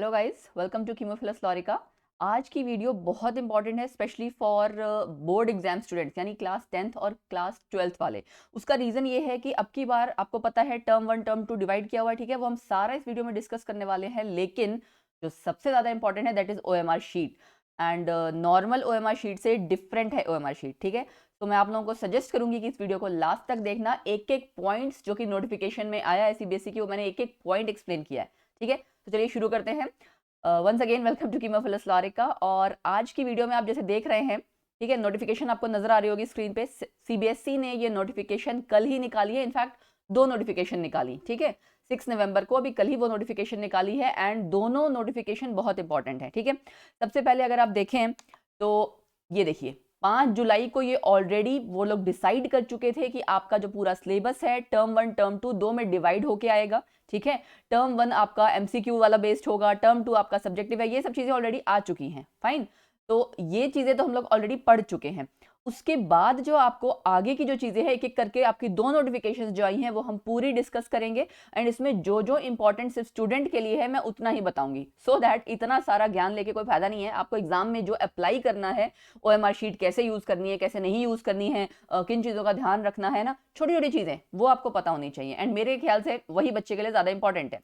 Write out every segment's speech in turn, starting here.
Hello guys, welcome to Chemophilus Lorica. आज की video बहुत इंपॉर्टेंट है, specially for board exam students, यानी क्लास 10th और क्लास 12th वाले। उसका रीज़न ये है कि अब की बार आपको पता है टर्म 1 टर्म 2 डिवाइड किया हुआ है, ठीक है। वो हम सारा इस वीडियो में डिस्कस करने वाले हैं, लेकिन जो सबसे ज़्यादा इंपॉर्टेंट है that is OMR sheet. And normal OMR sheet से डिफरेंट है OMR शीट, ठीक है। तो मैं आप लोगों को सजेस्ट करूंगी कि इस वीडियो को लास्ट तक देखना। एक एक पॉइंट्स जो कि नोटिफिकेशन में आया है CBSE की, वो मैंने एक एक पॉइंट एक्सप्लेन किया है, ठीक है। तो चलिए शुरू करते हैं। Once again welcome to Chemophilus Lorica. और आज की वीडियो में आप जैसे देख रहे हैं, ठीक है, नोटिफिकेशन आपको नजर आ रही होगी स्क्रीन पे। CBSE ने ये नोटिफिकेशन कल ही निकाली है, इनफैक्ट दो नोटिफिकेशन निकाली, ठीक है। 6 नवंबर को अभी कल ही वो नोटिफिकेशन निकाली है, एंड दोनों नोटिफिकेशन बहुत इंपॉर्टेंट है, ठीक है। सबसे पहले अगर आप देखें तो ये देखिए, 5 जुलाई को ये ऑलरेडी वो लोग डिसाइड कर चुके थे कि आपका जो पूरा सिलेबस है टर्म 1 टर्म 2 दो में डिवाइड होके आएगा, ठीक है। टर्म 1 आपका MCQ वाला बेस्ड होगा, टर्म 2 आपका सब्जेक्टिव है। ये सब चीजें ऑलरेडी आ चुकी हैं, फाइन। तो ये चीजें तो हम लोग ऑलरेडी पढ़ चुके हैं। उसके बाद जो आपको आगे की जो चीजें हैं, एक एक करके आपकी दो नोटिफिकेशंस जो आई हैं वो हम पूरी डिस्कस करेंगे। एंड इसमें जो जो इंपॉर्टेंट सिर्फ स्टूडेंट के लिए है मैं उतना ही बताऊंगी, सो दैट इतना सारा ज्ञान लेके कोई फायदा नहीं है। आपको एग्जाम में जो अप्लाई करना है, OMR शीट कैसे यूज करनी है, कैसे नहीं यूज करनी है, किन चीजों का ध्यान रखना है ना, छोटी छोटी चीजें वो आपको पता होनी चाहिए। एंड मेरे ख्याल से वही बच्चे के लिए ज्यादा इंपॉर्टेंट है।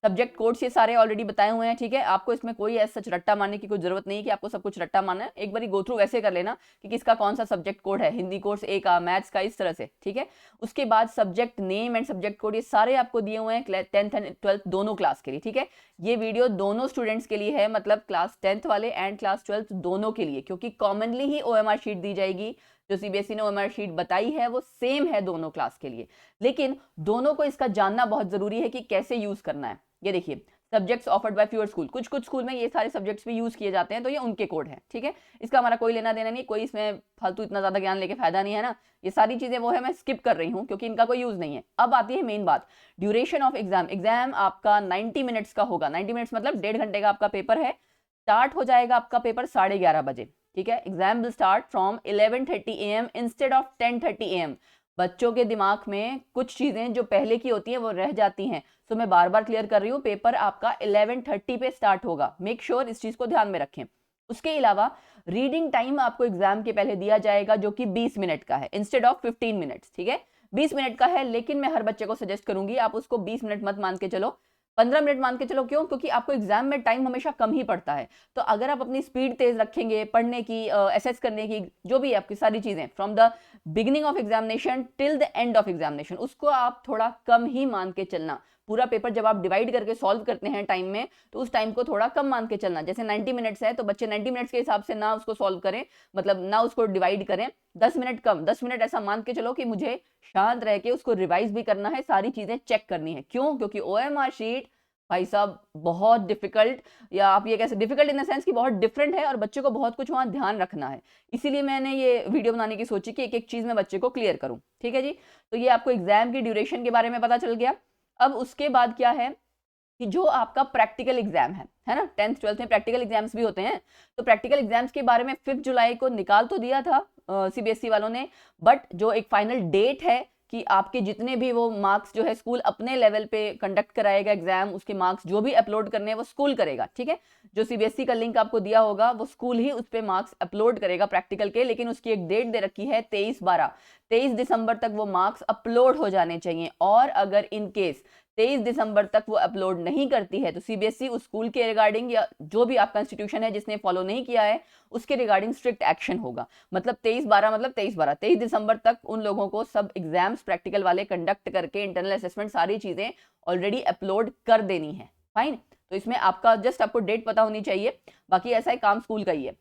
सब्जेक्ट कोड्स ये सारे ऑलरेडी बताए हुए हैं, ठीक है। आपको इसमें कोई ऐसा सच रट्टा मारने की कोई जरूरत नहीं है कि आपको सब कुछ रट्टा मारना है। एक बार गो थ्रू वैसे कर लेना कि किसका कौन सा सब्जेक्ट कोड है, हिंदी कोर्स ए का, मैथ्स का, इस तरह से, ठीक है। उसके बाद subject name and subject code ये सारे आपको दिए हुए हैं 10th एंड 12th दोनों क्लास के लिए, ठीक है। ये वीडियो दोनों स्टूडेंट्स के लिए है, मतलब क्लास 10th वाले एंड क्लास 12th दोनों के लिए, क्योंकि कॉमनली ही OMR शीट दी जाएगी। जो CBSE ने OMR शीट बताई है वो सेम है दोनों क्लास के लिए, लेकिन दोनों को इसका जानना बहुत जरूरी है कि कैसे यूज करना है। ये देखिए, subjects offered by fewer school, कुछ कुछ स्कूल में ये सारे सब्जेक्ट्स भी यूज किए जाते हैं, तो ये उनके कोड है, ठीक है। इसका हमारा कोई लेना देना नहीं, कोई इसमें फालतू इतना ज्यादा ज्ञान लेके फायदा नहीं है ना। ये सारी चीजें वो है, मैं स्किप कर रही हूँ क्योंकि इनका कोई यूज नहीं है। अब आती है मेन बात, ड्यूरेशन ऑफ एग्जाम। एग्जाम आपका 90 मिनट्स का होगा। 90 मिनट्स मतलब 1.5 घंटे का आपका पेपर है। स्टार्ट हो जाएगा आपका पेपर 11:30 बजे, ठीक है। Exam will start from 11:30 AM instead of 10:30 AM। बच्चों के दिमाग में कुछ चीजें जो पहले की होती हैं वो रह जाती हैं, तो मैं बार बार क्लियर कर रही हूँ, पेपर आपका 11:30 पे स्टार्ट होगा। मेक श्योर इस चीज को ध्यान में रखें। उसके अलावा रीडिंग टाइम आपको एग्जाम के पहले दिया जाएगा, जो कि 20 मिनट का है इंस्टेड ऑफ 15 मिनट्स, ठीक है। 20 मिनट का है, लेकिन मैं हर बच्चे को सजेस्ट करूंगी आप उसको 20 मिनट मत मान के चलो, 15 मिनट मान के चलो। क्यों? क्योंकि आपको एग्जाम में टाइम हमेशा कम ही पड़ता है। तो अगर आप अपनी स्पीड तेज रखेंगे पढ़ने की, असेस करने की, जो भी आपकी सारी चीजें from the beginning of examination till the end of examination, उसको आप थोड़ा कम ही मान के चलना। पूरा पेपर जब आप डिवाइड करके सॉल्व करते हैं टाइम में, तो उस टाइम को थोड़ा कम मान के चलना। जैसे 90 मिनट्स है तो बच्चे 90 मिनट्स के हिसाब से ना उसको सॉल्व करें, मतलब ना उसको डिवाइड करें। 10 मिनट कम, 10 मिनट ऐसा मान के चलो कि मुझे शांत रह के उसको रिवाइज भी करना है, सारी चीजें चेक करनी है। क्यों? क्योंकि OMR शीट भाई साहब बहुत डिफिकल्ट, या आप ये कैसे डिफिकल्ट इन द सेंस कि बहुत डिफरेंट है और बच्चे को बहुत कुछ वहां ध्यान रखना है। इसीलिए मैंने ये वीडियो बनाने की सोची कि एक एक चीज मैं बच्चे को क्लियर करूं, ठीक है जी। तो ये आपको एग्जाम की ड्यूरेशन के बारे में पता चल गया। अब उसके बाद क्या है कि जो आपका प्रैक्टिकल एग्जाम है ना, 10th 12th में प्रैक्टिकल एग्जाम्स भी होते हैं। तो प्रैक्टिकल एग्जाम्स के बारे में 5 जुलाई को निकाल तो दिया था CBSE वालों ने, बट जो एक फाइनल डेट है कि आपके जितने भी वो मार्क्स जो है स्कूल अपने लेवल पे कंडक्ट कराएगा एग्जाम, उसके मार्क्स जो भी अपलोड करने हैं वो स्कूल करेगा, ठीक है। जो CBSE का लिंक आपको दिया होगा वो स्कूल ही उस पर मार्क्स अपलोड करेगा प्रैक्टिकल के, लेकिन उसकी एक डेट दे रखी है 23 दिसंबर तक वो मार्क्स अपलोड हो जाने चाहिए। और अगर इन केस 23 दिसंबर तक वो अपलोड नहीं करती है तो CBSE उस स्कूल के रिगार्डिंग, या जो भी आपका इंस्टीट्यूशन है जिसने फॉलो नहीं किया है उसके रिगार्डिंग स्ट्रिक्ट एक्शन होगा। मतलब 23/12 मतलब 23 दिसंबर तक उन लोगों को सब एग्जाम्स प्रैक्टिकल वाले कंडक्ट करके इंटरनल असेसमेंट सारी चीजें ऑलरेडी अपलोड कर देनी है, फाइन। तो इसमें आपका जस्ट आपको डेट पता होनी चाहिए, बाकी ऐसा है काम स्कूल का ही है।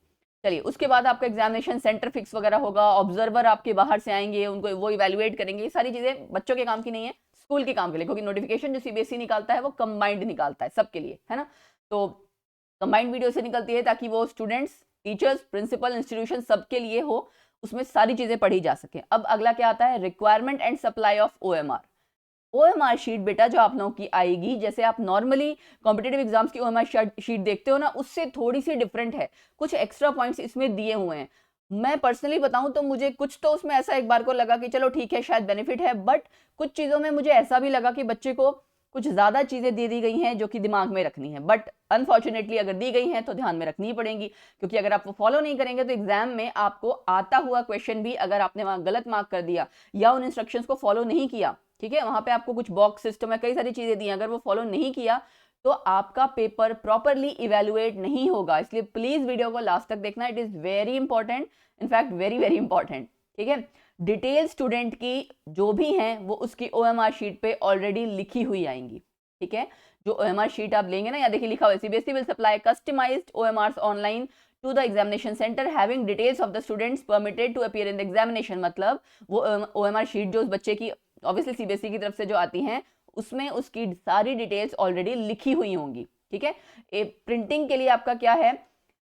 चलिए, उसके बाद आपका एग्जामिनेशन सेंटर फिक्स वगैरह होगा, ऑब्जर्वर आपके बाहर से आएंगे, उनको वो इवेल्युएट करेंगे। ये सारी चीजें बच्चों के काम की नहीं है, स्कूल के काम के लिए, क्योंकि नोटिफिकेशन जो CBSE निकालता है वो कंबाइंड निकालता है सबके लिए, है ना। तो कंबाइंड वीडियो से निकलती है ताकि वो स्टूडेंट्स, टीचर्स, प्रिंसिपल, इंस्टीट्यूशन सबके लिए हो, उसमें सारी चीजें पढ़ी जा सके। अब अगला क्या आता है, requirement and supply of OMR sheet. बेटा जो आप लोगों की आएगी, जैसे आप नॉर्मली कॉम्पिटेटिव एग्जाम्स की OMR शीट देखते हो ना, उससे थोड़ी सी डिफरेंट है। कुछ एक्स्ट्रा पॉइंट्स इसमें दिए हुए हैं। मैं पर्सनली बताऊं तो मुझे कुछ तो उसमें ऐसा एक बार को लगा कि चलो ठीक है शायद बेनिफिट है, बट कुछ चीजों में मुझे ऐसा भी लगा कि बच्चे को कुछ ज़्यादा चीज़ें दे दी गई हैं जो कि दिमाग में रखनी है, बट अनफॉर्चुनेटली अगर दी गई हैं तो ध्यान में रखनी ही पड़ेंगी, क्योंकि अगर आप वो फॉलो नहीं करेंगे तो एग्जाम में आपको आता हुआ क्वेश्चन भी अगर आपने वहाँ गलत मार्क कर दिया या उन इंस्ट्रक्शंस को फॉलो नहीं किया, ठीक है, वहाँ पे आपको कुछ बॉक्स सिस्टम है, कई सारी चीज़ें दी हैं, अगर वो फॉलो नहीं किया तो आपका पेपर प्रॉपरली इवेलुएट नहीं होगा। इसलिए प्लीज वीडियो को लास्ट तक देखना, it is very important, in fact very very important, ठीक है। डिटेल स्टूडेंट की जो भी हैं वो उसकी ओएमआर शीट पे ऑलरेडी लिखी हुई आएंगी, ठीक है। जो ओएमआर शीट आप लेंगे ना, या देखिए लिखा हुआ है CBSE will supply customised OMRs online to the examination centre having details of the students permitted to appear in the examination. मतलब वो ओएमआर शीट जो उस बच्चे की ऑब्वियसली सीबीएसई की तरफ से जो आती हैं उसमें उसकी सारी डिटेल्स ऑलरेडी लिखी हुई होंगी, ठीक है। प्रिंटिंग के लिए आपका क्या है,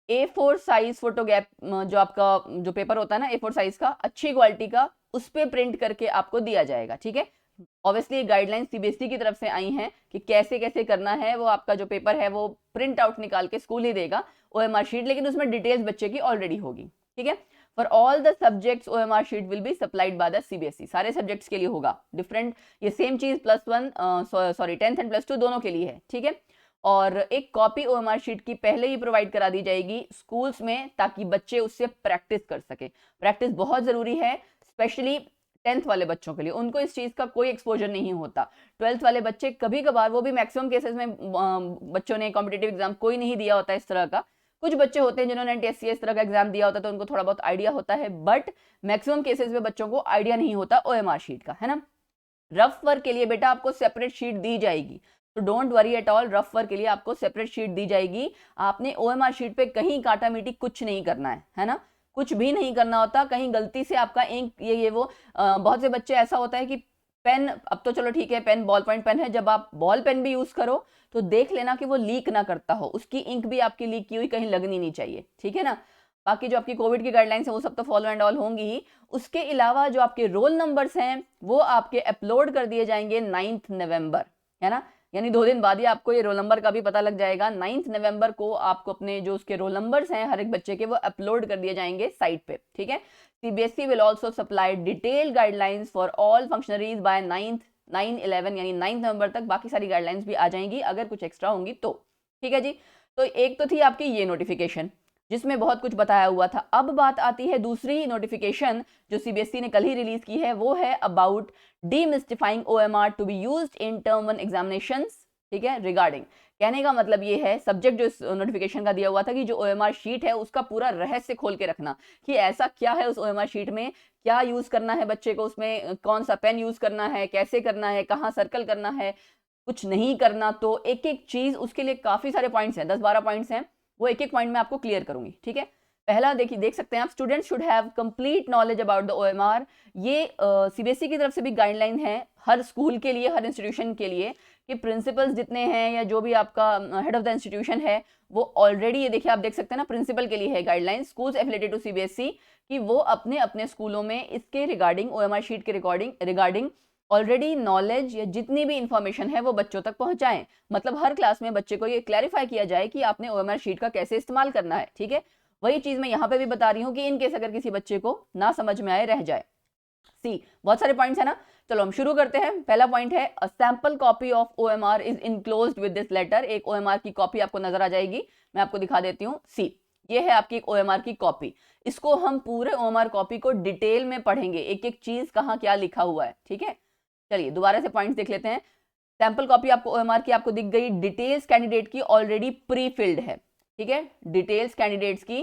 A4 साइज फोटोगैप जो आपका जो पेपर होता है ना A4 साइज का, अच्छी क्वालिटी का, उस पे प्रिंट करके आपको दिया जाएगा, ठीक है। ऑब्वियसली गाइडलाइंस सीबीएसई की तरफ से आई हैं कि कैसे कैसे करना है, वो आपका जो पेपर है वो प्रिंट आउट निकाल के स्कूल ही देगा ओएमआर शीट, लेकिन उसमें डिटेल्स बच्चे की ऑलरेडी होगी, ठीक है। For all the subjects OMR sheet will be supplied by the CBSE, सारे सब्जेक्ट्स के लिए होगा डिफरेंट, ये सेम चीज +1 सॉरी 10th एंड +2 दोनों के लिए है, ठीक है। और एक कॉपी ओएमआर शीट की पहले ही प्रोवाइड करा दी जाएगी स्कूल्स में, ताकि बच्चे उससे प्रैक्टिस कर सके। प्रैक्टिस बहुत जरूरी है, स्पेशली 10th वाले बच्चों के लिए, उनको इस चीज का कोई एक्सपोजर नहीं होता। 12th वाले बच्चे कभी कभार, वो भी मैक्सिमम केसेस में बच्चों ने कॉम्पिटेटिव एग्जाम कोई नहीं दिया होता इस तरह का, कुछ बच्चे होते हैं जिन्होंने एनटीएससी इस तरह का एग्जाम दिया होता है तो उनको थोड़ा बहुत आइडिया होता है, बट मैक्सिमम केसेस में बच्चों को आइडिया नहीं होता ओएमआर शीट का, है ना। रफ वर्क के लिए बेटा आपको सेपरेट शीट दी जाएगी, तो don't worry at all, rough work के लिए आपको सेपरेट शीट दी जाएगी। आपने ओएमआर शीट पे कहीं काटा मीटी कुछ नहीं करना है ना, कुछ भी नहीं करना होता। कहीं गलती से आपका इंक ये वो बहुत से बच्चे ऐसा होता है कि पेन, अब तो चलो ठीक है पेन बॉल पॉइंट पेन है, जब आप बॉल पेन भी यूज करो तो देख लेना कि वो लीक ना करता हो, उसकी इंक भी आपकी लीक की हुई कहीं लगनी नहीं चाहिए, ठीक है ना। बाकी जो आपकी कोविड की गाइडलाइंस है वो सब तो फॉलो एंड ऑल होंगी ही। उसके अलावा जो आपके रोल नंबर्स हैं वो आपके अपलोड कर दिए जाएंगे 9 नवंबर, है ना, यानी 2 दिन बाद ही आपको ये रोल नंबर का भी पता लग जाएगा। 9 नवंबर को आपको अपने जो उसके रोल नंबर्स हैं हर एक बच्चे के, वो अपलोड कर दिए जाएंगे साइट पे, ठीक है। CBSE will also supply detailed guidelines for all functionaries by 9/11 यानी 9 नवंबर तक बाकी सारी गाइडलाइंस भी आ जाएंगी अगर कुछ एक्स्ट्रा होंगी तो, ठीक है जी। तो एक तो थी आपकी ये नोटिफिकेशन जिसमें बहुत कुछ बताया हुआ था। अब बात आती है दूसरी नोटिफिकेशन जो सीबीएसई ने कल ही रिलीज की है, वो है about demystifying OMR to be used in term 1 examinations, ठीक है। रिगार्डिंग, कहने का मतलब ये है, सब्जेक्ट जो इस नोटिफिकेशन का दिया हुआ था कि जो ओएमआर शीट है उसका पूरा रहस्य खोल के रखना, कि ऐसा क्या है उस ओएमआर शीट में, क्या यूज करना है बच्चे को, उसमें कौन सा पेन यूज करना है, कैसे करना है, कहाँ सर्कल करना है, कुछ नहीं करना। तो एक एक चीज, उसके लिए काफी सारे पॉइंट्स हैं, 10-12 पॉइंट्स हैं, वो एक एक पॉइंट में आपको क्लियर करूंगी, ठीक है। पहला देखिए, देख सकते हैं आप, students should have complete knowledge about the OMR. ये सीबीएसई की तरफ से भी गाइडलाइन है हर स्कूल के लिए, हर इंस्टीट्यूशन के लिए, कि प्रिंसिपल्स जितने हैं या जो भी आपका हेड ऑफ द इंस्टीट्यूशन है वो ऑलरेडी, ये देखिए आप देख सकते हैं ना, प्रिंसिपल के लिए है guideline, schools affiliated to CBSE, कि वो अपने अपने स्कूलों में इसके रिगार्डिंग, ओएमआर शीट के रिगार्डिंग ऑलरेडी नॉलेज या जितनी भी इंफॉर्मेशन है वो बच्चों तक पहुंचाएं। मतलब हर क्लास में बच्चे को ये क्लैरिफाई किया जाए कि आपने ओएमआर शीट का कैसे इस्तेमाल करना है, ठीक है। वही चीज मैं यहाँ पे भी बता रही हूँ कि इन केस अगर किसी बच्चे को ना समझ में आए, रह जाए। सी, बहुत सारे पॉइंट्स है ना, चलो हम शुरू करते हैं। पहला पॉइंट है, a sample copy of OMR is enclosed with this letter. एक ओएमआर की कॉपी आपको नजर आ जाएगी, मैं आपको दिखा देती हूँ। सी, ये है आपकी एक ओएमआर की कॉपी, इसको हम पूरे ओएमआर कॉपी को डिटेल में पढ़ेंगे, एक एक चीज कहाँ क्या लिखा हुआ है, ठीक है। चलिए दोबारा से पॉइंट्स देख लेते हैं। सैंपल कॉपी आपको ओएमआर की आपको दिख गई, डिटेल्स कैंडिडेट की ऑलरेडी प्री फिल्ड है, ठीक है, डिटेल्स कैंडिडेट्स की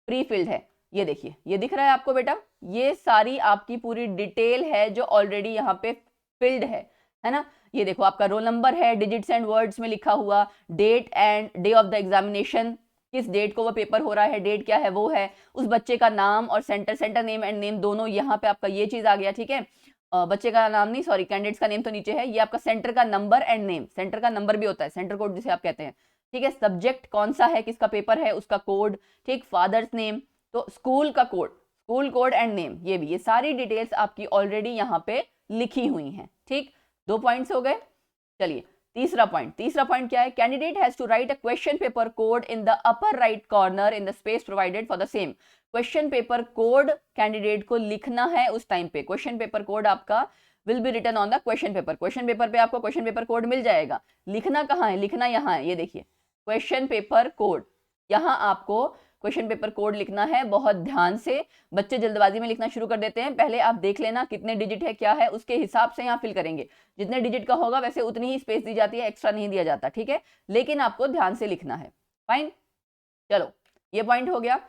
प्री फिल्ड है। ये देखिए, ये दिख रहा है आपको बेटा, ये सारी आपकी पूरी डिटेल है जो ऑलरेडी यहाँ पे फिल्ड है ना। ये देखो आपका रोल नंबर है, डिजिट्स एंड वर्ड्स में लिखा हुआ, date and day of the examination, किस डेट को वो पेपर हो रहा है, डेट क्या है वो है, उस बच्चे का नाम और सेंटर नेम एंड नेम दोनों यहाँ पे आपका ये चीज आ गया, ठीक है। बच्चे का नाम नहीं, सॉरी, कैंडिडेट्स का नेम तो नीचे है, ये आपका सेंटर का नंबर एंड नेम, सेंटर का नंबर भी होता है, सेंटर कोड जिसे आप कहते हैं, ठीक है। सब्जेक्ट कौन सा है, किसका पेपर है, उसका कोड, ठीक, फादर्स नेम, तो स्कूल का code, school code and name, ये भी, ये सारी डिटेल्स आपकी ऑलरेडी यहाँ पे लिखी हुई हैं, ठीक। 2 पॉइंट्स हो गए। चलिए तीसरा पॉइंट क्या है, candidate has to write a question paper code in the upper right corner in the space provided for the same. Question paper code candidate को लिखना है उस टाइम पे। क्वेश्चन पेपर कोड आपका will be written on the question paper. Question paper पे आपको question paper code मिल जाएगा। लिखना कहाँ है, लिखना यहाँ है, ये देखिए क्वेश्चन पेपर कोड, यहाँ आपको क्वेश्चन पेपर कोड लिखना है। बहुत ध्यान से, बच्चे जल्दबाजी में लिखना शुरू कर देते हैं। पहले आप देख लेना कितने डिजिट है, क्या है, उसके हिसाब से यहाँ फिल करेंगे। जितने डिजिट का होगा वैसे उतनी ही स्पेस दी जाती है, एक्स्ट्रा नहीं दिया जाता, ठीक है, लेकिन आपको ध्यान से लिखना है। फाइन, चलो ये पॉइंट हो गया।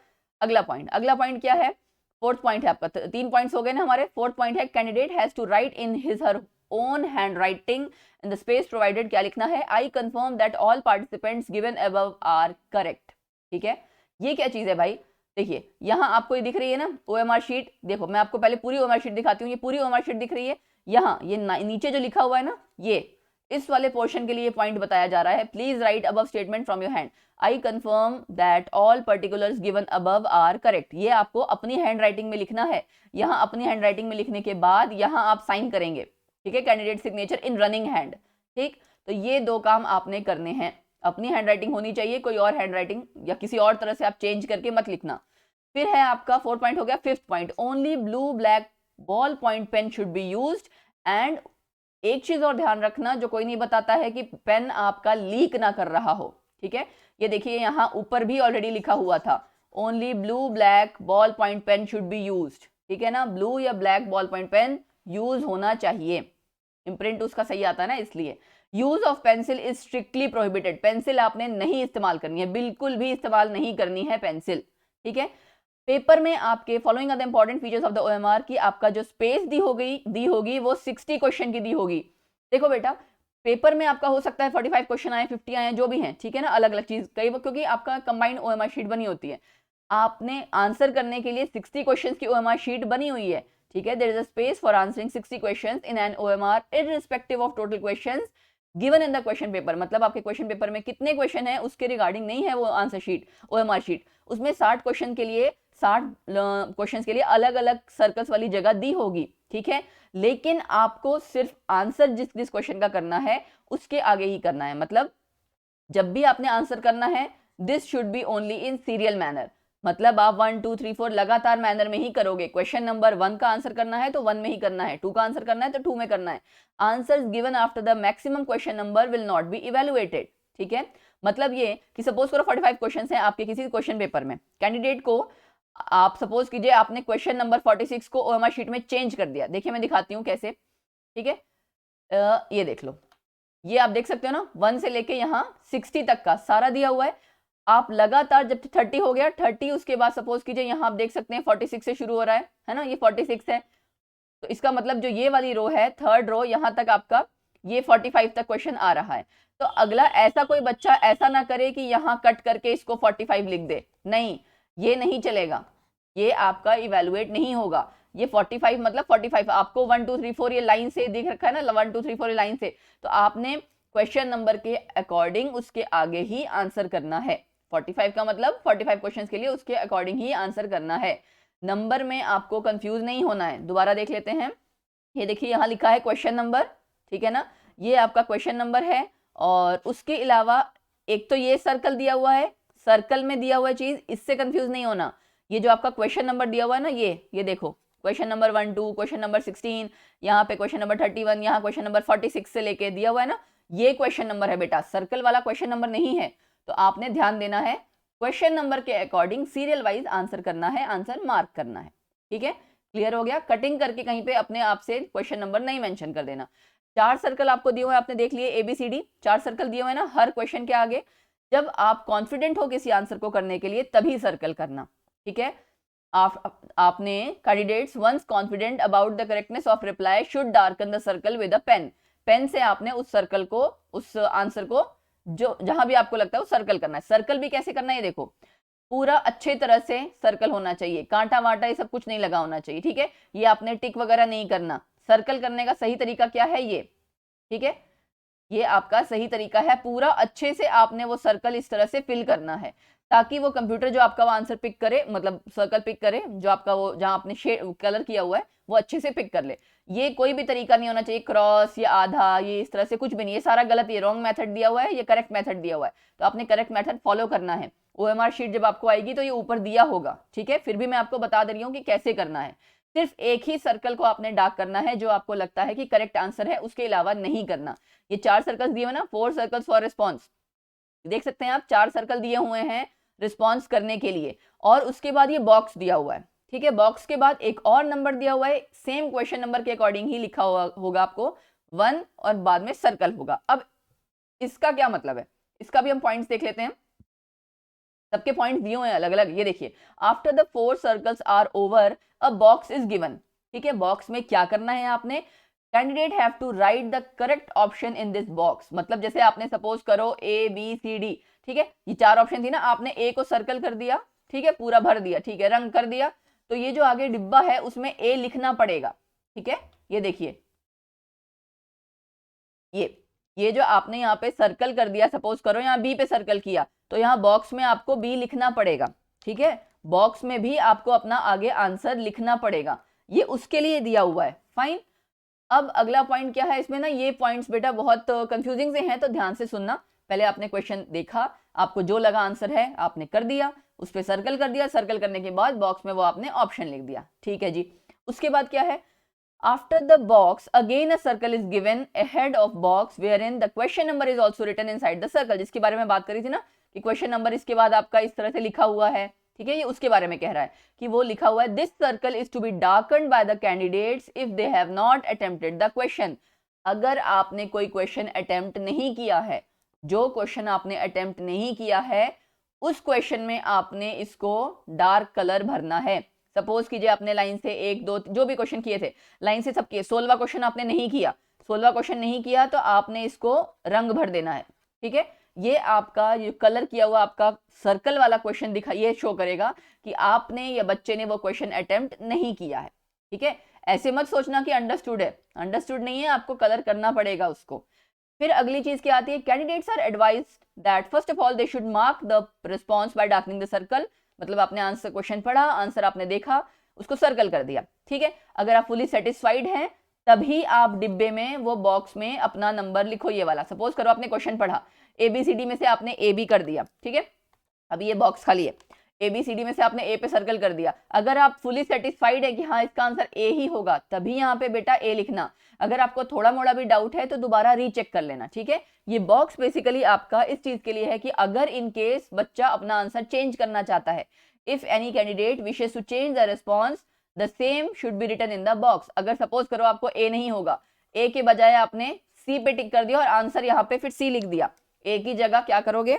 अगला पॉइंट क्या है, फोर्थ पॉइंट है आपका। 3 पॉइंट्स हो गए ना हमारे। फोर्थ पॉइंट है candidate has to write in his her own hand writing in the space provided. क्या लिखना है, I confirm that all participants given above are correct. ठीक है, ये क्या चीज है भाई, देखिए यहाँ आपको ये दिख रही है ना ओएमआर शीट। देखो मैं आपको पहले पूरी ओएमआर शीट दिखाती हूँ। ये पूरी ओएमआर शीट दिख रही है, यहाँ ये नीचे जो लिखा हुआ है ना, ये इस वाले पोर्शन के लिए पॉइंट बताया जा रहा है। Please write above statement from your hand, I confirm that all particulars given above are correct. ये आपको अपनी हैंड राइटिंग में लिखना है। यहाँ अपनी हैंड राइटिंग में लिखने के बाद यहाँ आप साइन करेंगे, ठीक है, कैंडिडेट सिग्नेचर इन रनिंग हैंड। ठीक, तो ये 2 काम आपने करने हैं। अपनी हैंड राइटिंग होनी चाहिए, कोई और हैंड राइटिंग या किसी और तरह से आप चेंज करके मत लिखना। फिर है आपका 4 पॉइंट हो गया। 5th point, only blue black ball point pen should be used. And एक चीज और ध्यान रखना जो कोई नहीं बताता है, कि पेन आपका लीक ना कर रहा हो। ठीक है, ये देखिए यहाँ ऊपर भी ऑलरेडी लिखा हुआ था, only blue black ball point pen should be used. ठीक है ना, ब्लू या black ball point pen use होना चाहिए, इम्प्रिंट उसका सही आता है ना, इसलिए। Use of pencil is strictly prohibited. Pencil आपने नहीं इस्तेमाल करनी है, बिल्कुल भी इस्तेमाल नहीं करनी है पेंसिल। ठीक है, पेपर में आपके following are the important features of the OMR, की आपका जो स्पेस दी होगी वो 60 क्वेश्चन की दी होगी। देखो बेटा, पेपर में आपका हो सकता है 45 क्वेश्चन आए, 50 आए, जो भी हैं, ठीक है ना, अलग अलग चीज कई, क्योंकि आपका कंबाइंड ओएमआर शीट बनी होती है। आपने आंसर करने के लिए 60 क्वेश्चन की ओएमआर शीट बनी हुई है। ठीक है, there is a space for answering 60 questions in an OMR irrespective of total questions given in the question paper. मतलब आपके क्वेश्चन पेपर में कितने क्वेश्चन है उसके रिगार्डिंग नहीं है वो आंसर शीट, ओएमआर शीट। उसमें 60 क्वेश्चन के लिए 60 क्वेश्चंस के लिए अलग अलग सर्कल्स वाली जगह दी होगी। ठीक है, लेकिन आपको सिर्फ आंसर जिस जिस क्वेश्चन का करना है उसके आगे ही करना है। मतलब जब भी आपने आंसर करना है, this should be only in serial manner. मतलब आप 1 2 3 4 लगातार मैनर में ही करोगे। क्वेश्चन नंबर 1 का आंसर करना है तो 1 में ही करना है, 2 का आंसर करना है तो 2 में करना है। Answers given after the maximum question number will not be evaluated. ठीक है, मतलब ये कि सपोज करो 45 क्वेश्चन हैं आपके किसी क्वेश्चन पेपर में, कैंडिडेट को आप सपोज कीजिए आपने क्वेश्चन नंबर 46 को ओएमआर शीट में चेंज कर दिया। देखिए मैं दिखाती हूँ कैसे। ठीक है, ये देख लो, ये आप देख सकते हो ना, 1 से लेके यहाँ 60 तक का सारा दिया हुआ है। आप लगातार जब 30 हो गया, 30 उसके बाद सपोज कीजिए यहाँ आप देख सकते हैं 46 से शुरू हो रहा है ना, ये 46 है। तो इसका मतलब जो ये वाली रो है, 3rd रो, यहाँ तक आपका ये 45 तक क्वेश्चन आ रहा है। तो अगला ऐसा कोई बच्चा ऐसा ना करे कि यहाँ कट करके इसको 45 लिख दे, नहीं, ये नहीं चलेगा, ये आपका इवेलुएट नहीं होगा। ये 45 मतलब 45 आपको 1 2 3 4 ये लाइन से दिख रखा है ना, 1 2 3 4 ये लाइन से, तो आपने क्वेश्चन नंबर के अकॉर्डिंग उसके आगे ही आंसर करना है। 45 का मतलब 45 क्वेश्चंस के लिए उसके अकॉर्डिंग ही आंसर करना है। नंबर में आपको कंफ्यूज नहीं होना है। दोबारा देख लेते हैं, ये देखिए यहाँ लिखा है क्वेश्चन नंबर, ठीक है ना, ये आपका क्वेश्चन नंबर है। और उसके अलावा एक तो ये सर्कल दिया हुआ है, सर्कल में दिया हुआ चीज, इससे कंफ्यूज नहीं होना। ये जो आपका क्वेश्चन नंबर दिया हुआ है ना, ये देखो क्वेश्चन नंबर 1 2, क्वेश्चन नंबर 16, यहाँ पे क्वेश्चन नंबर 31, यहाँ क्वेश्चन नंबर 46 से लेके दिया हुआ है ना, ये क्वेश्चन नंबर है बेटा, सर्कल वाला क्वेश्चन नंबर नहीं है। तो आपने ध्यान देना है, क्वेश्चन नंबर के अकॉर्डिंग सीरियल वाइज आंसर करना है, आंसर मार्क करना है। ठीक है, क्लियर हो गया। कटिंग करके कहीं पे अपने आप से क्वेश्चन नंबर नहीं मेंशन कर देना। 4 सर्कल आपको दिए हुए, आपने देख लिए ABCD 4 सर्कल दिए हुए ना हर क्वेश्चन के आगे। जब आप कॉन्फिडेंट हो किसी आंसर को करने के लिए तभी सर्कल करना। ठीक है, आपने candidates once confident about the correctness of reply should darken the circle with a pen. Pen से आपने उस सर्कल को, उस आंसर को जो जहां भी आपको लगता है वो सर्कल करना है। सर्कल भी कैसे करना है, ये देखो, पूरा अच्छे तरह से सर्कल होना चाहिए, कांटा वाटा ये सब कुछ नहीं लगा होना चाहिए। ठीक है, ये आपने टिक वगैरह नहीं करना। सर्कल करने का सही तरीका क्या है ये, ठीक है, ये आपका सही तरीका है। पूरा अच्छे से आपने वो सर्कल इस तरह से फिल करना है ताकि वो कंप्यूटर जो आपका वो आंसर पिक करे, मतलब सर्कल पिक करे, जो आपका वो जहां आपने शेड कलर किया हुआ है वो अच्छे से पिक कर ले। ये कोई भी तरीका नहीं होना चाहिए क्रॉस या आधा, ये इस तरह से कुछ भी नहीं, ये सारा गलत, ये रॉन्ग मेथड दिया हुआ है, ये करेक्ट मेथड दिया हुआ है। तो आपने करेक्ट मेथड फॉलो करना है। ओएमआर शीट जब आपको आएगी तो ये ऊपर दिया होगा, ठीक है, फिर भी मैं आपको बता दे रही हूँ कि कैसे करना है। सिर्फ एक ही सर्कल को आपने डार्क करना है जो आपको लगता है कि करेक्ट आंसर है, उसके अलावा नहीं करना। ये 4 सर्कल्स दिए हुए ना, 4 सर्कल्स फॉर रिस्पॉन्स, देख सकते हैं आप 4 सर्कल दिए हुए हैं रिस्पॉन्स करने के लिए, और उसके बाद ये बॉक्स दिया हुआ है, ठीक है। बॉक्स के बाद एक और नंबर दिया हुआ है, सेम क्वेश्चन नंबर के अकॉर्डिंग ही लिखा हुआ होगा आपको 1, और बाद में सर्कल होगा। अब इसका क्या मतलब है, इसका भी हम पॉइंट्स देख लेते हैं। सबके पॉइंट्स दिए हुए हैं अलग अलग। ये देखिए, after the 4 circles are over a box is given, ठीक है। बॉक्स में क्या करना है आपने, candidate have to write the correct option in this box. मतलब जैसे आपने सपोज करो ए बी सी डी, ठीक है, ये 4 ऑप्शन थी ना, आपने ए को सर्कल कर दिया, ठीक है, पूरा भर दिया, ठीक है, रंग कर दिया, तो ये जो आगे डिब्बा है उसमें ए लिखना पड़ेगा, ठीक है। ये देखिए, ये जो आपने यहाँ पे सर्कल कर दिया, सपोज करो यहाँ बी पे सर्कल किया, तो यहाँ बॉक्स में आपको बी लिखना पड़ेगा, ठीक है। बॉक्स में भी आपको अपना आगे आंसर लिखना पड़ेगा, ये उसके लिए दिया हुआ है, फाइन। अब अगला पॉइंट क्या है इसमें ना, ये पॉइंट्स बेटा बहुत कंफ्यूजिंग से हैं, तो ध्यान से सुनना। पहले आपने क्वेश्चन देखा, आपको जो लगा आंसर है आपने कर दिया, उस पर सर्कल कर दिया, सर्कल करने के बाद बॉक्स में वो आपने ऑप्शन लिख दिया, ठीक है जी। उसके बाद क्या है, after the box again a circle is given ahead of box wherein the question number is also written inside the circle, जिसके बारे में बात करी थी ना कि क्वेश्चन नंबर इसके बाद आपका इस तरह से लिखा हुआ है, ठीक है। ये उसके बारे में कह रहा है कि वो लिखा हुआ है, this circle is to be darkened by the candidates if they have not attempted the question. अगर आपने कोई क्वेश्चन अटेम्प्ट नहीं किया है, जो क्वेश्चन आपने अटेम्प्ट नहीं किया है उस क्वेश्चन में आपने इसको डार्क कलर भरना है। सपोज कीजिए आपने लाइन से 1 2 जो भी क्वेश्चन किए थे, लाइन से सब किए, 16वां क्वेश्चन आपने नहीं किया, 16वां क्वेश्चन नहीं किया तो आपने इसको रंग भर देना है, ठीक है। ये आपका जो कलर किया हुआ आपका सर्कल वाला क्वेश्चन दिखा, ये शो करेगा कि आपने या बच्चे ने वो क्वेश्चन अटेम्प्ट नहीं किया है, ठीक है। ऐसे मत सोचना कि अंडरस्टूड है, अंडरस्टूड नहीं है, आपको कलर करना पड़ेगा उसको। फिर अगली चीज क्या आती है, candidates are advised that first of all they should mark the response by darkening the circle. मतलब आपने आंसर क्वेश्चन पढ़ा, आंसर आपने देखा, उसको सर्कल कर दिया, ठीक है। अगर आप फुली सेटिस्फाइड हैं तभी आप डिब्बे में वो बॉक्स में अपना नंबर लिखो, ये वाला। सपोज करो आपने क्वेश्चन पढ़ा, एबीसीडी में से आपने ए बी कर दिया, ठीक है। अभी ये बॉक्स खाली है, एबीसीडी में से आपने ए पे सर्कल कर दिया। अगर आप फुली सेटिस्फाइड है कि हाँ इसका आंसर ए ही होगा, तभी यहाँ पे बेटा ए लिखना। अगर आपको थोड़ा मोड़ा भी डाउट है तो दोबारा रीचेक कर लेना, ठीक है। ये बॉक्स बेसिकली आपका इस चीज के लिए है कि अगर इन केस बच्चा अपना आंसर चेंज करना चाहता है, if any candidate wishes to change the response the same should be written in the box. अगर सपोज करो आपको ए नहीं होगा, ए के बजाय आपने सी पे टिक कर दिया और आंसर यहाँ पे फिर सी लिख दिया, ए की जगह क्या करोगे,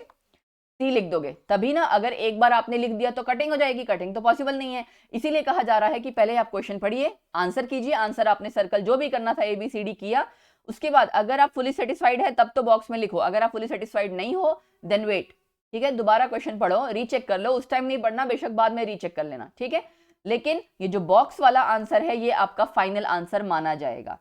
सी लिख दोगे, तभी ना। अगर एक बार आपने लिख दिया तो कटिंग हो जाएगी, कटिंग तो पॉसिबल नहीं है। इसीलिए कहा जा रहा है कि पहले आप क्वेश्चन पढ़िए, आंसर कीजिए, आंसर आपने सर्कल जो भी करना था एबीसीडी किया, उसके बाद अगर आप फुली सेटिस्फाइड है तब तो बॉक्स में लिखो, अगर आप फुली सेटिस्फाइड नहीं हो देन वेट, ठीक है। दोबारा क्वेश्चन पढ़ो, रीचेक कर लो, उस टाइम नहीं पढ़ना, बेशक बाद में रीचेक कर लेना, ठीक है। लेकिन ये जो बॉक्स वाला आंसर है ये आपका फाइनल आंसर माना जाएगा,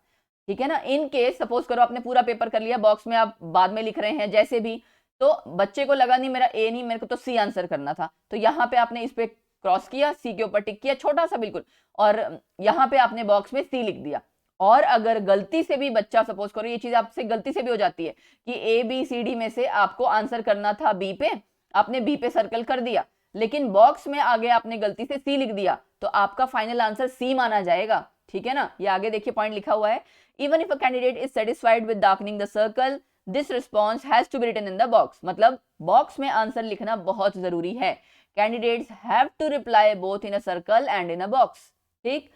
ठीक है ना। इन केस सपोज करो आपने पूरा पेपर कर लिया, बॉक्स में आप बाद में लिख रहे हैं जैसे भी, तो बच्चे को लगा नहीं मेरा ए नहीं, मेरे को तो सी आंसर करना था, तो यहाँ पे आपने इस पे क्रॉस किया, सी के ऊपर टिक किया छोटा सा बिल्कुल, और यहाँ पे आपने बॉक्स में सी लिख दिया। और अगर गलती से भी बच्चा, सपोज करो ये चीज आपसे गलती से भी हो जाती है कि ए बी सी डी में से आपको आंसर करना था बी पे, आपने बी पे सर्कल कर दिया, लेकिन बॉक्स में आगे आपने गलती से सी लिख दिया, तो आपका फाइनल आंसर सी माना जाएगा, ठीक है ना। ये आगे देखिए पॉइंट लिखा हुआ है, even if a candidate is satisfied with darkening the circle this response has to be written in the box. मतलब बॉक्स में आंसर लिखना बहुत जरूरी है। Candidates have to reply both in a circle and in a box, ठीक।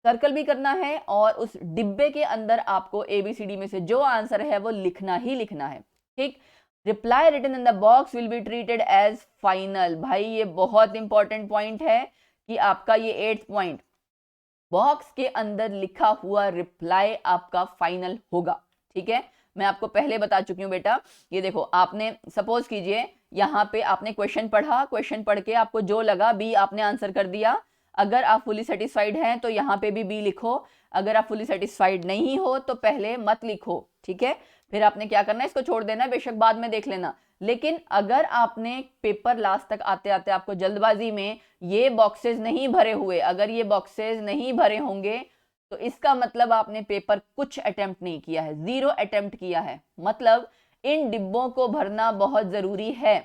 Circle भी करना है और उस डिब्बे के अंदर आपको एबीसीडी में से जो आंसर है वो लिखना ही लिखना है, ठीक। Reply written in the box will be treated as final. भाई ये बहुत इंपॉर्टेंट पॉइंट है कि आपका ये 8th पॉइंट, बॉक्स के अंदर लिखा हुआ रिप्लाई आपका फाइनल होगा, ठीक है। मैं आपको पहले बता चुकी हूँ बेटा, ये देखो आपने सपोज कीजिए यहाँ पे आपने क्वेश्चन पढ़ा, क्वेश्चन पढ़ के आपको जो लगा बी आपने आंसर कर दिया। अगर आप फुली सेटिस्फाइड हैं तो यहाँ पे भी बी लिखो, अगर आप फुली सेटिस्फाइड नहीं हो तो पहले मत लिखो, ठीक है। फिर आपने क्या करना है, इसको छोड़ देना, बेशक बाद में देख लेना। लेकिन अगर आपने पेपर लास्ट तक आते आते आपको जल्दबाजी में ये बॉक्सेस नहीं भरे हुए, अगर ये बॉक्सेस नहीं भरे होंगे तो इसका मतलब आपने पेपर कुछ अटेम्प्ट नहीं किया है, 0 अटेम्प्ट किया है। मतलब इन डिब्बों को भरना बहुत जरूरी है।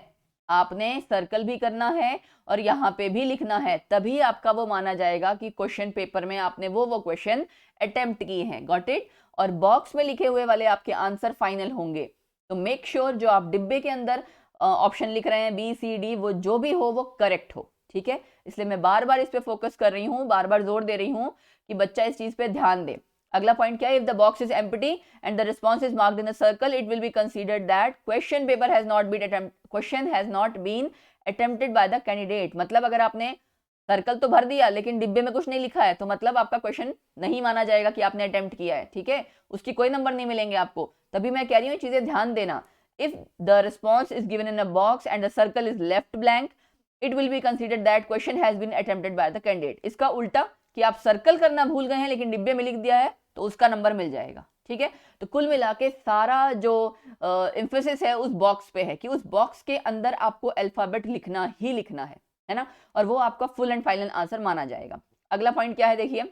आपने सर्कल भी करना है और यहाँ पे भी लिखना है, तभी आपका वो माना जाएगा कि क्वेश्चन पेपर में आपने वो क्वेश्चन अटेम्प्ट किए हैं। Got it. और बॉक्स में लिखे हुए वाले आपके आंसर फाइनल होंगे। तो मेक श्योर जो आप डिब्बे के अंदर ऑप्शन लिख रहे हैं बी सी डी, वो जो भी हो वो करेक्ट हो। ठीक है, इसलिए मैं बार बार इस पे फोकस कर रही हूँ, बार बार जोर दे रही हूँ कि बच्चा इस चीज पे ध्यान दे। अगला पॉइंट क्या है, if the box is empty and the response is marked in the circle, it will be considered that question paper has not been attempted by the candidate. मतलब अगर आपने सर्कल तो भर दिया लेकिन डिब्बे में कुछ नहीं लिखा है, तो मतलब आपका क्वेश्चन नहीं माना जाएगा कि आपने अटेम्प्ट किया है। ठीक है, उसकी कोई नंबर नहीं मिलेंगे आपको। तभी मैं कह रही हूँ चीजें ध्यान देना। If the response is given in a box and the circle is left blank, it will be considered that question has been attempted by the candidate. इसका उल्टा कि आप सर्कल करना भूल गए हैं लेकिन डिब्बे में लिख दिया है, तो उसका नंबर मिल जाएगा। ठीक है, तो कुल मिला के सारा जो एम्फेसिस है उस बॉक्स पे है कि उस बॉक्स के अंदर आपको अल्फाबेट लिखना ही लिखना है ना, और वो आपका फुल एंड फाइनल आंसर माना जाएगा। अगला पॉइंट क्या है, देखिए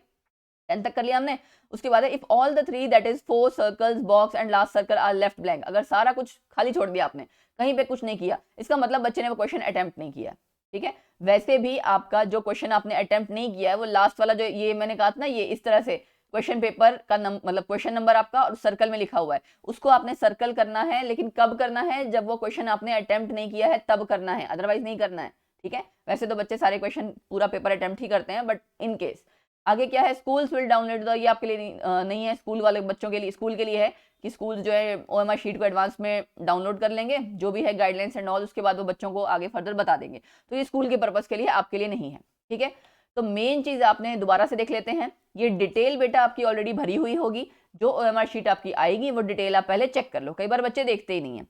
10 तक कर लिया हमने। उसके बाद if all the three that is 4 circles box and last circle are left blank, अगर सारा कुछ खाली छोड़ दिया आपने, कहीं पे कुछ नहीं किया, इसका मतलब बच्चे ने वो क्वेश्चन अटेम्प्ट नहीं किया। ठीक है, वैसे भी आपका जो क्वेश्चन आपने अटेम्प्ट नहीं किया है वो लास्ट वाला जो ये मैंने कहा था ना, ये इस तरह से क्वेश्चन पेपर का मतलब क्वेश्चन नंबर आपका और सर्कल में लिखा हुआ है, उसको आपने सर्कल करना है। लेकिन कब करना है, जब वो क्वेश्चन आपने अटेम्प्ट नहीं किया है तब करना है, अदरवाइज नहीं करना है। ठीक है, वैसे तो बच्चे सारे क्वेश्चन पूरा पेपर अटेम्प्ट ही करते हैं, बट इन केस। आगे क्या है, स्कूल्स विल डाउनलोड द, ये आपके लिए नहीं है, स्कूल वाले बच्चों के लिए, स्कूल के लिए है कि स्कूल जो है ओएमआर शीट को एडवांस में डाउनलोड कर लेंगे, जो भी है गाइडलाइंस एंड ऑल, उसके बाद वो बच्चों को आगे फर्दर बता देंगे। तो ये स्कूल के पर्पज के लिए, आपके लिए नहीं है। ठीक है, तो मेन चीज आपने दोबारा से देख लेते हैं, ये डिटेल बेटा आपकी ऑलरेडी भरी हुई होगी। जो ओएमआर शीट आपकी आएगी वो डिटेल आप पहले चेक कर लो। कई बार बच्चे देखते ही नहीं है,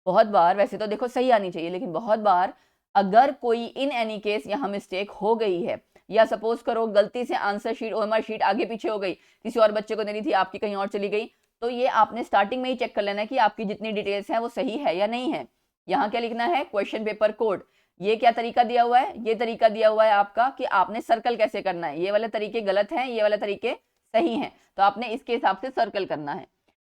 बहुत बार, वैसे तो देखो सही आनी चाहिए, लेकिन बहुत बार अगर कोई इन एनी केस यहाँ मिस्टेक हो गई है, या सपोज करो गलती से आंसर शीट ओएमआर शीट आगे पीछे हो गई, किसी और बच्चे को देनी थी, आपकी कहीं और चली गई, तो ये आपने स्टार्टिंग में ही चेक कर लेना है कि आपकी जितनी डिटेल्स हैं वो सही है या नहीं है। यहाँ क्या लिखना है, क्वेश्चन पेपर कोड। ये क्या तरीका दिया हुआ है, ये तरीका दिया हुआ है आपका कि आपने सर्कल कैसे करना है। ये वाले तरीके गलत हैं, ये वाले तरीके सही हैं, तो आपने इसके हिसाब से सर्कल करना है।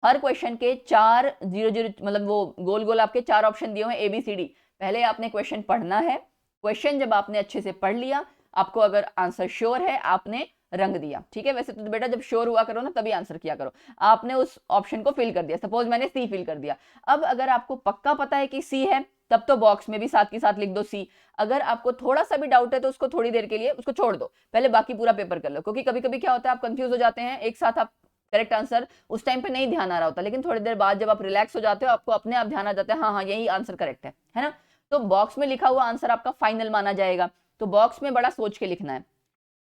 हर क्वेश्चन के 4 0 मतलब वो गोल गोल आपके 4 ऑप्शन दिए हुए हैं ABCD। पहले आपने क्वेश्चन पढ़ना है, क्वेश्चन जब आपने अच्छे से पढ़ लिया, आपको अगर आंसर श्योर है, आपने रंग दिया। ठीक है, वैसे तो बेटा जब श्योर हुआ करो ना तभी आंसर किया करो। आपने उस ऑप्शन को फिल कर दिया, सपोज मैंने सी फिल कर दिया। अब अगर आपको पक्का पता है कि सी है, तब तो बॉक्स में भी साथ के साथ लिख दो सी। अगर आपको थोड़ा सा भी डाउट है तो उसको थोड़ी देर के लिए उसको छोड़ दो, पहले बाकी पूरा पेपर कर लो, क्योंकि कभी कभी क्या होता है आप कंफ्यूज हो जाते हैं, एक साथ आप करेक्ट आंसर उस टाइम पे नहीं ध्यान आ रहा होता, लेकिन थोड़ी देर बाद जब आप रिलैक्स हो जाते हो, आपको अपने आप ध्यान आ जाता है, हाँ हाँ यही आंसर करेक्ट है ना। तो बॉक्स में लिखा हुआ आंसर आपका फाइनल माना जाएगा। तो बॉक्स में बड़ा सोच के लिखना है,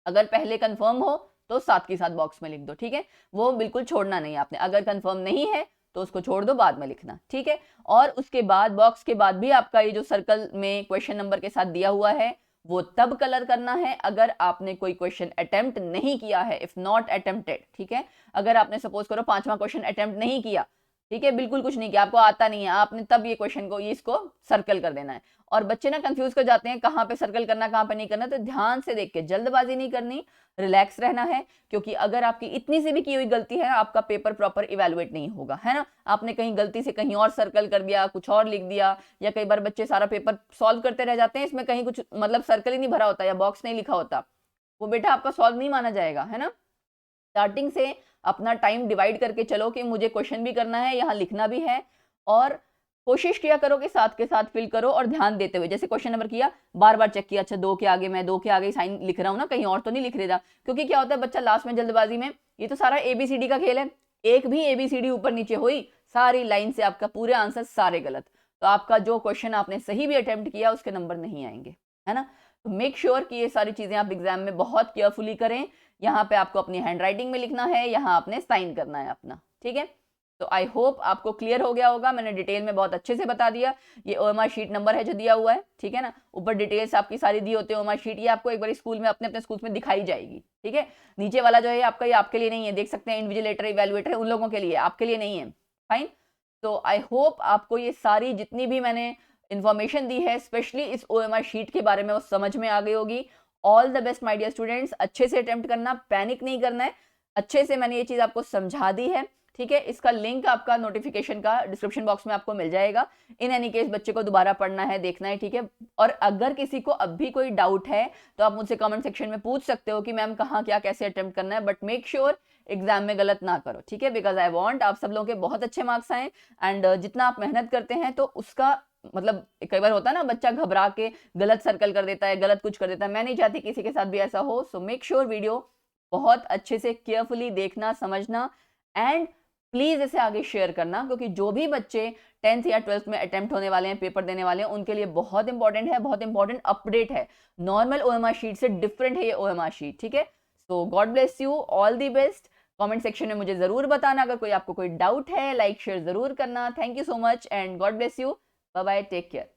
अगर पहले कंफर्म हो तो साथ के साथ बॉक्स में लिख दो। ठीक है, वो बिल्कुल छोड़ना नहीं आपने, अगर कंफर्म नहीं है तो उसको छोड़ दो, बाद में लिखना। ठीक है, और उसके बाद बॉक्स के बाद भी आपका ये जो सर्कल में क्वेश्चन नंबर के साथ दिया हुआ है वो तब कलर करना है अगर आपने कोई क्वेश्चन अटेम्प्ट नहीं किया है, इफ नॉट अटेम्प्टेड। ठीक है, अगर आपने सपोज करो 5वां क्वेश्चन अटेम्प्ट नहीं किया, ठीक है, बिल्कुल कुछ नहीं किया, आपको आता नहीं है, आपने तब ये क्वेश्चन को, ये इसको सर्कल कर देना है। और बच्चे ना कंफ्यूज कर जाते हैं कहाँ पे सर्कल करना, कहाँ पे नहीं करना, तो ध्यान से देख के, जल्दबाजी नहीं करनी, रिलैक्स रहना है, क्योंकि अगर आपकी इतनी सी भी की हुई गलती है, आपका पेपर प्रॉपर इवेलुएट नहीं होगा, है ना। आपने कहीं गलती से कहीं और सर्कल कर दिया, कुछ और लिख दिया, या कई बार बच्चे सारा पेपर सॉल्व करते रह जाते हैं, इसमें कहीं कुछ मतलब सर्कल ही नहीं भरा होता या बॉक्स नहीं लिखा होता, वो बेटा आपका सॉल्व नहीं माना जाएगा, है ना। स्टार्टिंग से अपना टाइम डिवाइड करके चलो कि मुझे क्वेश्चन भी करना है, यहाँ लिखना भी है, और कोशिश किया करो कि साथ के साथ फिल करो, और ध्यान देते हुए, जैसे क्वेश्चन नंबर किया, बार बार चेक किया, अच्छा 2 के आगे मैं 2 के आगे साइन लिख रहा हूँ ना, कहीं और तो नहीं लिख रहा, क्योंकि क्या होता है बच्चा लास्ट में जल्दबाजी में, ये तो सारा ABCD का खेल है, एक भी ABCD ऊपर नीचे हुई, सारी लाइन से आपका पूरे आंसर सारे गलत, तो आपका जो क्वेश्चन आपने सही भी अटेम्प्ट किया उसके नंबर नहीं आएंगे, है ना। तो मेक श्योर कि ये सारी चीजें आप एग्जाम में बहुत केयरफुली करें। यहाँ पे आपको अपनी हैंड राइटिंग में लिखना है, यहाँ आपने साइन करना है अपना। ठीक है, तो आई होप आपको क्लियर हो गया होगा, मैंने डिटेल में बहुत अच्छे से बता दिया। ये OMR शीट नंबर है जो दिया हुआ है, ठीक है ना, ऊपर डिटेल्स आपकी सारी दी होती है OMR शीट, ये आपको एक बार स्कूल में अपने अपने स्कूल में दिखाई जाएगी। ठीक है, नीचे वाला जो है आपका, ये आपके लिए नहीं है, देख सकते हैं इन्विजिलेटर इवेलुएटर उन लोगों के लिए, आपके लिए नहीं है। फाइन, तो आई होप आपको ये सारी जितनी भी मैंने इन्फॉर्मेशन दी है, स्पेशली इस OMR शीट के बारे में, वो समझ में आ गई होगी। All the best my dear students, अच्छे से अटेम्प्ट करना, पैनिक नहीं करना है, अच्छे से मैंने ये चीज आपको समझा दी है। ठीक है, इसका लिंक आपका नोटिफिकेशन का डिस्क्रिप्शन बॉक्स में आपको मिल जाएगा। इन एनी केस बच्चे को दोबारा पढ़ना है, देखना है, ठीक है। और अगर किसी को अब भी कोई डाउट है तो आप मुझसे कमेंट सेक्शन में पूछ सकते हो कि मैम कहाँ क्या कैसे अटेम्प्ट करना है, बट मेक श्योर एग्जाम में गलत ना करो, ठीक है, बिकॉज आई वांट आप सब लोगों के बहुत अच्छे मार्क्स आए। एंड जितना आप मेहनत करते हैं तो उसका मतलब कई बार होता है ना, बच्चा घबरा के गलत सर्कल कर देता है, गलत कुछ कर देता है। मैं नहीं चाहती किसी के साथ भी ऐसा हो। सो मेक श्योर वीडियो बहुत अच्छे से केयरफुली देखना, समझना, एंड प्लीज इसे आगे शेयर करना, क्योंकि जो भी बच्चे 10th या 12th में अटेम्प्ट होने वाले हैं, पेपर देने वाले हैं, उनके लिए बहुत इंपॉर्टेंट है, बहुत इंपॉर्टेंट अपडेट है। नॉर्मल ओएमआर शीट से डिफरेंट है ये ओएमआर शीट, ठीक है। So God bless you, all the best. Comment section में मुझे जरूर बताना अगर कोई आपको कोई डाउट है, लाइक शेयर जरूर करना। Thank you so much and God bless you. Bye bye, take care.